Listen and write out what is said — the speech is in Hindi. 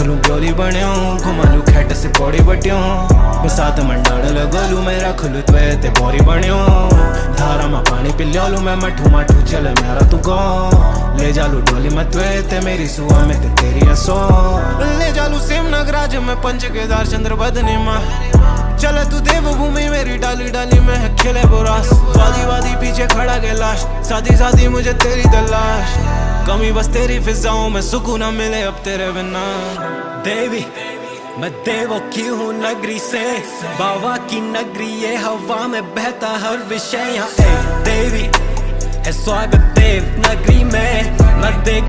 रख लूं ब्योली बण्यो घुमा लूं खैट से पौड़ी बट्यो बसात मंडाण लगोलू मैं रख लूं त्वे ते बोरी बण्यो धारा में पानी पिल्यो लूं मैं मठू माठू चले मेरा तू गो ले जालू डोली में त्वे ते मेरी सुआ में ते तेरी असो ले जालू सेम नगराज में पंच केदार चंद्र बदनी माँ चले तू देवभूमि मेरी डाली डाली में है खिले बुरास वादी वादी पीछे खड़ा के लाश साथी साथी मुझे तेरी तलाश कमी बस तेरी फिजाओं में सुकून न मिले अब तेरे बिना देवी मैं देवों की हूँ नगरी से बाबा की नगरी ये हवा में बहता हर विषय यहाँ देवी है स्वागत देव नगरी में मैं देख